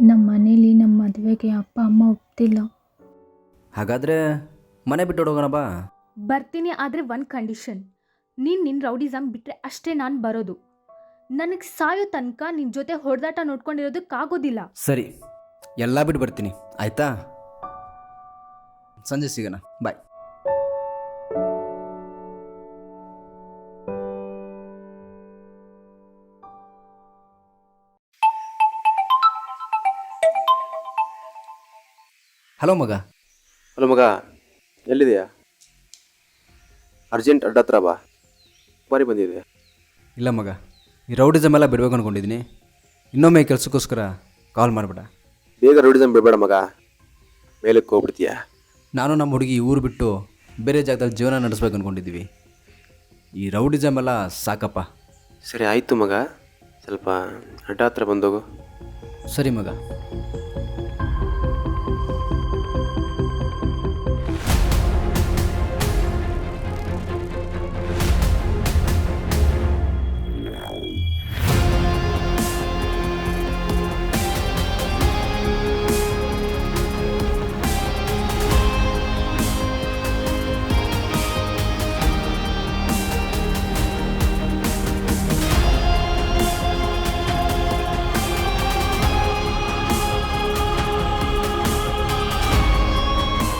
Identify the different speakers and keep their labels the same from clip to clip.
Speaker 1: ನಮ್ಮ ಮನೇಲಿ ನಮ್ಮ ಮದುವೆಗೆ ಅಪ್ಪ ಅಮ್ಮ ಒಪ್ತಿಲ್ಲ.
Speaker 2: ಹಾಗಾದರೆ ಮನೆ ಬಿಟ್ಟು ಹೋಗೋಣ ಬಾ.
Speaker 1: ಬರ್ತೀನಿ, ಆದರೆ ಒಂದು ಕಂಡೀಷನ್. ನೀನು ನಿನ್ನ ರೌಡಿಸಮ್ ಬಿಟ್ಟರೆ ಅಷ್ಟೇ ನಾನು ಬರೋದು. ನನಗೆ ಸಾಯೋ ತನಕ ನಿನ್ನ ಜೊತೆ ಹೊಡೆದಾಟ ನೋಡ್ಕೊಂಡಿರೋದಕ್ಕಾಗೋದಿಲ್ಲ.
Speaker 2: ಸರಿ, ಎಲ್ಲ ಬಿಟ್ಟು ಬರ್ತೀನಿ, ಆಯಿತಾ? ಸಂಜೆ ಸಿಗೋಣ, ಬಾಯ್. ಹಲೋ ಮಗ.
Speaker 3: ಹಲೋ ಮಗ, ಎಲ್ಲಿದೆಯಾ? ಅರ್ಜೆಂಟ್ ಅಡ್ಡ ಹತ್ರ ಬಾ, ಬಾರಿ ಬಂದಿದೆ.
Speaker 2: ಇಲ್ಲ ಮಗ, ಈ ರೌಡಿಸಮ್ ಎಲ್ಲ ಬಿಡ್ಬೇಕು ಅಂದ್ಕೊಂಡಿದ್ದೀನಿ. ಇನ್ನೊಮ್ಮೆ ಕೆಲಸಕ್ಕೋಸ್ಕರ ಕಾಲ್ ಮಾಡಿಬಿಡ.
Speaker 3: ಬೇಗ ರೌಡಿಸಮ್ ಬಿಡಬೇಡ ಮಗ, ಮೇಲಕ್ಕೆ ಹೋಗ್ಬಿಡ್ತೀಯ.
Speaker 2: ನಾನು ನಮ್ಮ ಹುಡುಗಿ ಊರು ಬಿಟ್ಟು ಬೇರೆ ಜಾಗದಲ್ಲಿ ಜೀವನ ನಡೆಸ್ಬೇಕು ಅಂದ್ಕೊಂಡಿದ್ದೀವಿ. ಈ ರೌಡಿಸಮ್ ಎಲ್ಲ ಸಾಕಪ್ಪ.
Speaker 3: ಸರಿ ಆಯಿತು ಮಗ, ಸ್ವಲ್ಪ ಅಡ್ಡ ಹತ್ರ ಬಂದೋಗು.
Speaker 2: ಸರಿ ಮಗ.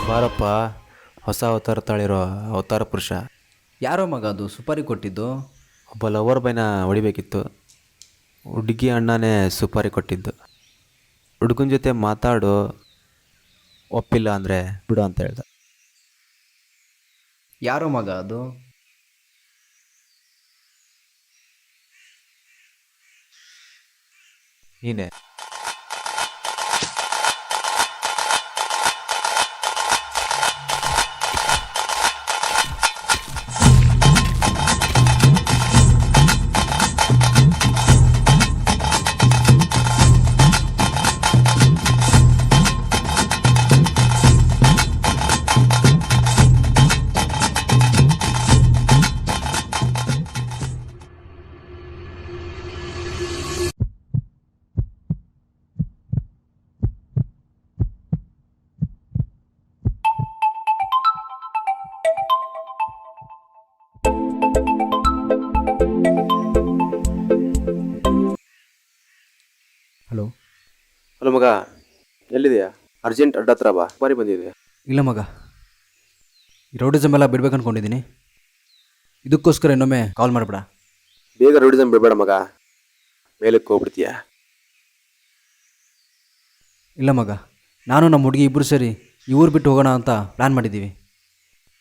Speaker 3: ಬಾರಪ್ಪ, ಹೊಸ ಅವತಾರ ತಾಳಿರೋ ಅವತಾರ ಪುರುಷ.
Speaker 2: ಯಾರೋ ಮಗ ಅದು ಸುಪಾರಿ ಕೊಟ್ಟಿದ್ದು?
Speaker 3: ಒಬ್ಬ ಲವರ್ ಬೈನ ಹೊಡಿಬೇಕಿತ್ತು, ಹುಡುಗಿ ಅಣ್ಣನೇ ಸುಪಾರಿ ಕೊಟ್ಟಿದ್ದು. ಹುಡುಗನ ಜೊತೆ ಮಾತಾಡು, ಒಪ್ಪಿಲ್ಲ ಅಂದರೆ ಬಿಡು ಅಂತ ಹೇಳ್ದ.
Speaker 2: ಯಾರೋ ಮಗ ಅದು?
Speaker 3: ನೀನೇ.
Speaker 2: ಹಲೋ.
Speaker 3: ಹಲೋ ಮಗ, ಎಲ್ಲಿದೆಯಾ? ಅರ್ಜೆಂಟ್ ಅಡ್ಡ ಹತ್ರ ಬಾ, ಬಾರಿ ಬಂದಿದೆ.
Speaker 2: ಇಲ್ಲ ಮಗ, ಈ ರೌಡಿಸಮ್ ಎಲ್ಲ ಬಿಡ್ಬೇಕು ಅಂದ್ಕೊಂಡಿದ್ದೀನಿ. ಇದಕ್ಕೋಸ್ಕರ ಇನ್ನೊಮ್ಮೆ ಕಾಲ್ ಮಾಡಿಬಿಡ.
Speaker 3: ಬೇಗ ರೌಡಿಸಮ್ ಬಿಡಬೇಡ ಮಗ, ಮೇಲಕ್ಕೆ ಹೋಗ್ಬಿಡ್ತೀಯ.
Speaker 2: ಇಲ್ಲ ಮಗ, ನಾನು ನಮ್ಮ ಹುಡುಗಿ ಇಬ್ಬರು ಸೇರಿ ಈ ಊರು ಬಿಟ್ಟು ಹೋಗೋಣ ಅಂತ ಪ್ಲ್ಯಾನ್ ಮಾಡಿದ್ದೀವಿ.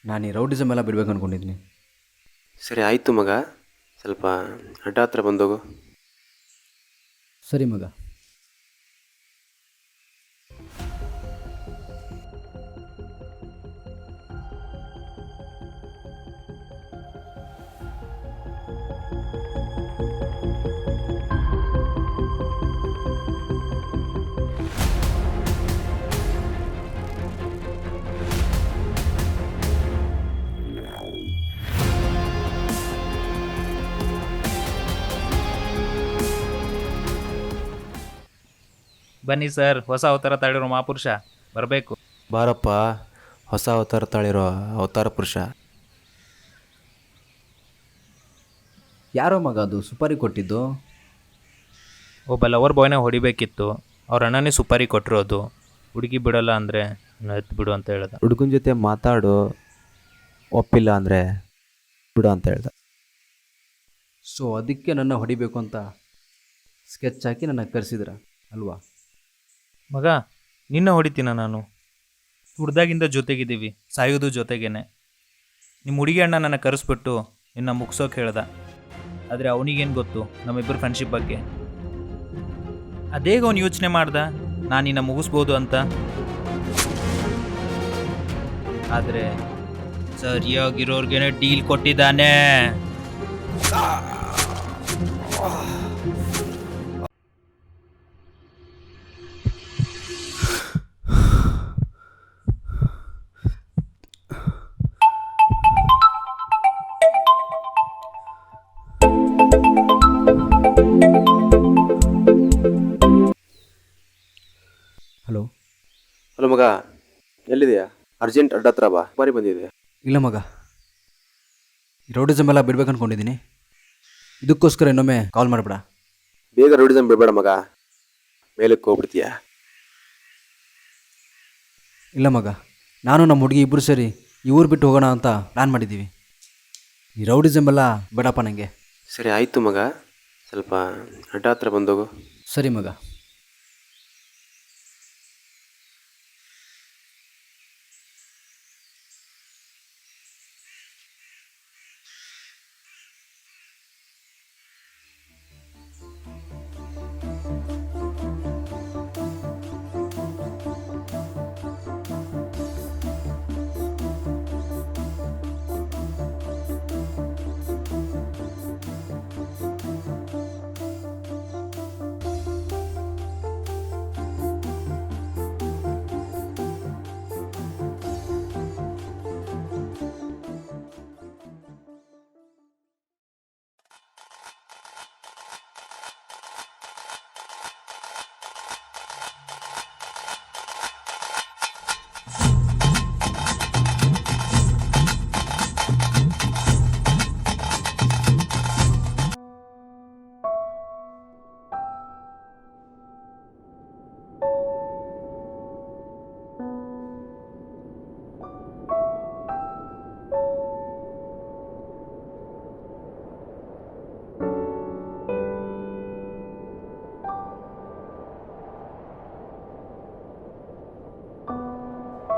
Speaker 2: ನಾನು ಈ ರೌಡಿಸಮ್ ಎಲ್ಲ ಬಿಡ್ಬೇಕು ಅಂದ್ಕೊಂಡಿದ್ದೀನಿ.
Speaker 3: ಸರಿ ಆಯಿತು ಮಗ, ಸ್ವಲ್ಪ ಅಡ್ಡ ಹತ್ರ ಬಂದೋಗು.
Speaker 2: ಸರಿ ಮಗ.
Speaker 4: ಬನ್ನಿ ಸರ್, ಹೊಸ ಅವತಾರ ತಾಳಿರೋ ಮಹಾಪುರುಷ ಬರಬೇಕು.
Speaker 3: ಬಾರಪ್ಪ, ಹೊಸ ಅವತಾರ ತಾಳಿರೋ ಅವತಾರ ಪುರುಷ.
Speaker 2: ಯಾರೋ ಮಗ ಅದು ಸುಪಾರಿ ಕೊಟ್ಟಿದ್ದು?
Speaker 4: ಒಬ್ಬ ಲವರ್ ಬಾಯ್ನ ಹೊಡಿಬೇಕಿತ್ತು, ಅವ್ರ ಅಣ್ಣನೇ ಸುಪಾರಿ ಕೊಟ್ಟಿರೋದು. ಹುಡುಗಿ ಬಿಡಲ್ಲ ಅಂದರೆ ಎತ್ತು ಬಿಡು ಅಂತ ಹೇಳ್ದ.
Speaker 3: ಹುಡುಗನ ಜೊತೆ ಮಾತಾಡು, ಒಪ್ಪಿಲ್ಲ ಅಂದರೆ ಬಿಡು ಅಂತ ಹೇಳ್ದ.
Speaker 2: ಸೊ ಅದಕ್ಕೆ ನನ್ನ ಹೊಡಿಬೇಕು ಅಂತ ಸ್ಕೆಚ್ ಹಾಕಿ ನನ್ನ ಕರೆಸಿದ್ರ ಅಲ್ವಾ?
Speaker 4: ಮಗ, ನಿನ್ನ ಹೊಡಿತೀನ ನಾನು? ಹುಡ್ದಾಗಿಂದ ಜೊತೆಗಿದ್ದೀವಿ, ಸಾಯೋದು ಜೊತೆಗೇನೆ. ನಿಮ್ಮ ಹುಡುಗಿ ಅಣ್ಣ ನನ್ನ ಕರೆಸ್ಬಿಟ್ಟು ನಿನ್ನ ಮುಗ್ಸೋಕೆ ಹೇಳ್ದ. ಆದರೆ ಅವನಿಗೇನು ಗೊತ್ತು ನಮ್ಮಿಬ್ಬರು ಫ್ರೆಂಡ್ಶಿಪ್ ಬಗ್ಗೆ? ಅದೇಗ ಅವನು ಯೋಚನೆ ಮಾಡ್ದ ನಾನು ನಿನ್ನ ಮುಗಿಸ್ಬೋದು ಅಂತ. ಆದರೆ ಸರಿಯಾಗಿರೋರ್ಗೇನೆ ಡೀಲ್ ಕೊಟ್ಟಿದ್ದಾನೆ.
Speaker 2: ಹಲೋ.
Speaker 3: ಹಲೋ ಮಗ, ಎಲ್ಲಿದೆಯಾ? ಅರ್ಜೆಂಟ್ ಅಡ್ಡ ಹತ್ರ ಬಾ, ಬಾರಿ ಬಂದಿದೆ.
Speaker 2: ಇಲ್ಲ ಮಗ, ಈ ರೌಡಿಸಮ್ ಎಲ್ಲ ಬಿಡ್ಬೇಕು ಅಂದ್ಕೊಂಡಿದ್ದೀನಿ. ಇದಕ್ಕೋಸ್ಕರ ಇನ್ನೊಮ್ಮೆ ಕಾಲ್ ಮಾಡಬೇಡ.
Speaker 3: ಬೇಗ ರೌಡಿಸಮ್ ಬಿಡಬೇಡ ಮಗ, ಮೇಲಕ್ಕೆ ಹೋಗ್ಬಿಡ್ತೀಯ.
Speaker 2: ಇಲ್ಲ ಮಗ, ನಾನು ನಮ್ಮ ಹುಡುಗಿ ಇಬ್ಬರು ಸೇರಿ ಈ ಊರು ಬಿಟ್ಟು ಹೋಗೋಣ ಅಂತ ಪ್ಲ್ಯಾನ್ ಮಾಡಿದ್ದೀವಿ. ಈ ರೌಡಿಸಮ್ ಎಲ್ಲ ಬೇಡಪ್ಪ ನನಗೆ.
Speaker 3: ಸರಿ ಆಯಿತು ಮಗ, ಸ್ವಲ್ಪ ಅಡ್ಡ ಹತ್ರ ಬಂದೋಗು.
Speaker 2: ಸರಿ ಮಗ.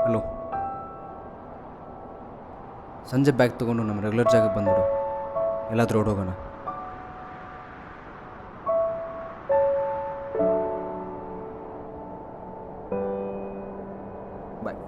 Speaker 2: ಹಲೋ. ಸಂಜೆ ಬ್ಯಾಗ್ ತೊಗೊಂಡು ನಮ್ಮ ರೆಗ್ಯುಲರ್ ಜಾಗಕ್ಕೆ ಬಂದ್ಬಿಡು. ಎಲ್ಲಾದರೂ ಓಡೋಗೋಣ. ಬಾಯ್.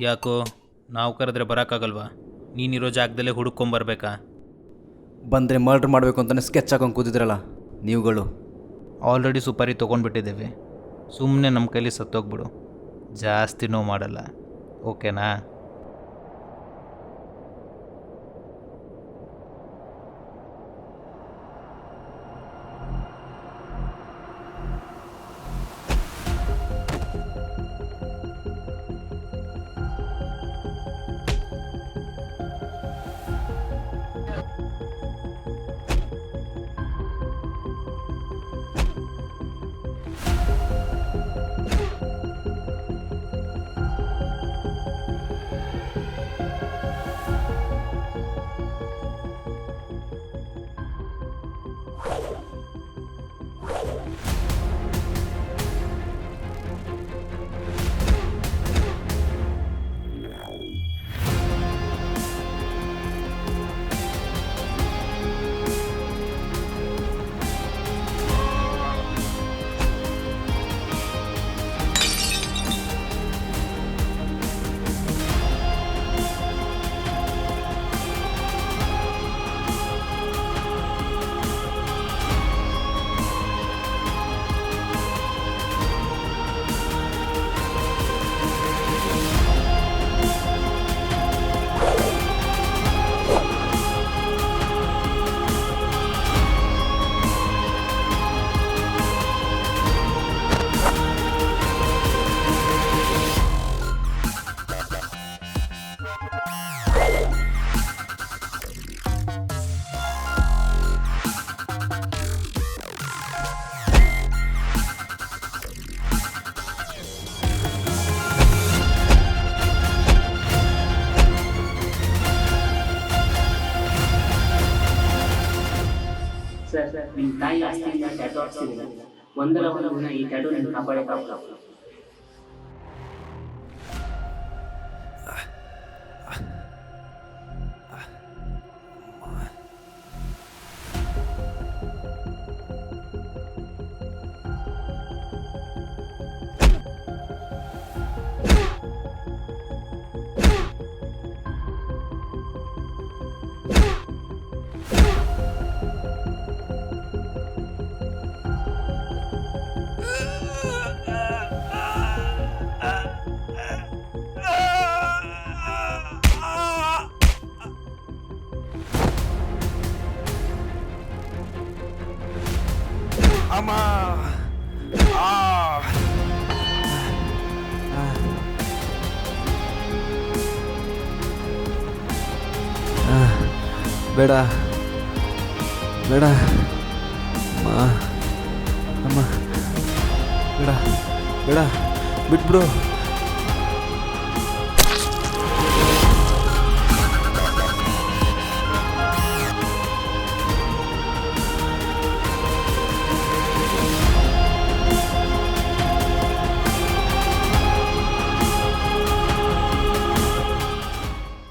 Speaker 4: ಯಾಕೋ ನಾವು ಕರೆದ್ರೆ ಬರೋಕ್ಕಾಗಲ್ವಾ? ನೀನಿರೋ ಜಾಗದಲ್ಲೇ ಹುಡುಕೊಂಬರ್ಬೇಕಾ?
Speaker 2: ಬಂದರೆ ಮರ್ಡ್ರ್ ಮಾಡಬೇಕು ಅಂತಲೇ ಸ್ಕೆಚ್ ಹಾಕೊಂಡು ಕೂತಿದ್ರಲ್ಲ ನೀವುಗಳು.
Speaker 4: ಆಲ್ರೆಡಿ ಸುಪಾರಿ ತೊಗೊಂಡ್ಬಿಟ್ಟಿದ್ದೇವೆ, ಸುಮ್ಮನೆ ನಮ್ಮ ಕೈಲಿ ಸತ್ತೋಗ್ಬಿಡು. ಜಾಸ್ತಿ ನೋವು ಮಾಡಲ್ಲ, ಓಕೆನಾ?
Speaker 5: ನಿಮ್ಮ ತಾಯಿ ಆಸ್ತಿಯಿಂದ ಟ್ಯಾಟೂ ಹಾಕ್ಸಿದ್ದೀನಿ. ಒಂದಲ್ಲ ಒಂದು ದಿನ ಈ ಟ್ಯಾಟೂ ನನ್ನ ಕಾಪಾಡೋಕ್ಕಾಗಲ್ಲ.
Speaker 3: ಅಮ್ಮ ಬೇಡ ಬೇಡ ಅಮ್ಮ ಬೇಡ ಬೇಡ ಬಿಟ್ಬಿಡು.